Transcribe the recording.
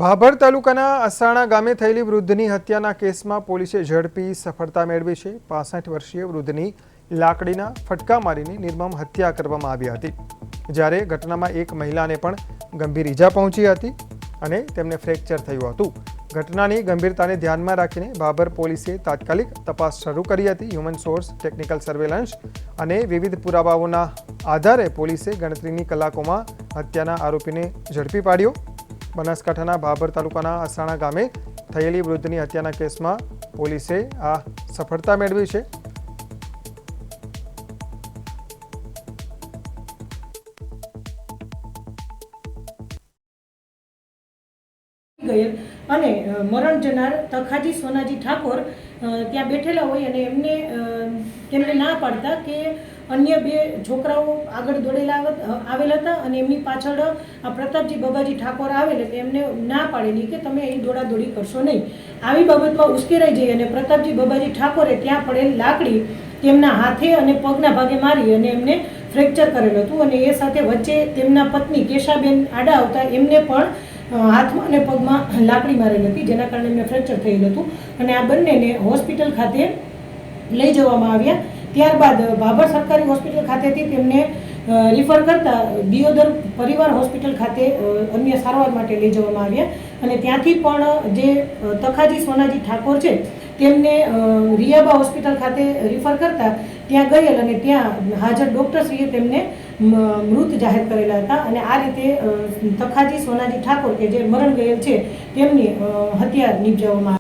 ભાભર તાલુકાના અસાણા ગામે થયેલી વૃદ્ધની હત્યાના કેસમાં પોલીસે ઝડપી સફળતા મેળવી છે। 65 વર્ષીય વૃદ્ધની લાકડીના ફટકા મારીને નિર્મમ હત્યા કરવામાં આવી હતી, જ્યારે ઘટનામાં એક મહિલાને પણ ગંભીર ઈજા પહોંચી હતી અને તેમને ફ્રેક્ચર થયું હતું। ઘટનાની ગંભીરતાને ધ્યાનમાં રાખીને ભાભર પોલીસે તાત્કાલિક તપાસ શરૂ કરી હતી। હ્યુમન સોર્સ, ટેકનિકલ સર્વેલન્સ અને વિવિધ પુરાવાઓના આધારે પોલીસે ગણતરીની કલાકોમાં હત્યાના આરોપીને ઝડપી પાડ્યો। બનાસકાંઠાના ભાભર તાલુકાના અસાણા ગામે થયેલી વૃદ્ધની હત્યાના કેસમાં પોલીસે આ સફળતા મેળવી છે। અને મરણ જનાર તખાજી સોનાજી ઠાકોર ત્યાં બેઠેલા હોય અને તેમને ના પાડતા કે અન્ય બે છોકરાઓ આગળ દોડેલા આવેલા હતા અને એમની પાછળ આ પ્રતાપજી બબાજી ઠાકોર આવેલ એટલે એમને ના પાડેલી કે તમે અહીં દોડાદોડી કરશો નહીં। આવી બાબતમાં ઉશ્કેરાઈ જઈ અને પ્રતાપજી બબાજી ઠાકોરે ત્યાં પડેલ લાકડી તેમના હાથે અને પગના ભાગે મારી અને એમને ફ્રેક્ચર કરેલું હતું અને એ સાથે વચ્ચે તેમના પત્ની કેશાબેન આડા આવતા એમને પણ હાથમાં અને પગમાં લાકડી મારેલી હતી, જેના કારણે એમને ફ્રેક્ચર થયેલું હતું અને આ બંનેને હોસ્પિટલ ખાતે લઈ જવામાં આવ્યા। ત્યારબાદ ભાભર સરકારી હોસ્પિટલ ખાતેથી તેમને રિફર કરતા દિયોદર પરિવાર હોસ્પિટલ ખાતે અન્ય સારવાર માટે લઈ જવામાં આવ્યા અને ત્યાંથી પણ જે તખાજી સોનાજી ઠાકોર છે તેમને રિયાબા હોસ્પિટલ ખાતે રિફર કરતા ત્યાં ગયેલ અને ત્યાં હાજર ડૉક્ટરશ્રીએ તેમને મૃત જાહેર કરેલા હતા અને આ રીતે તખાજી સોનાજી ઠાકોર કે જે મરણ ગયેલ છે તેમની હત્યા નિપજાવવામાં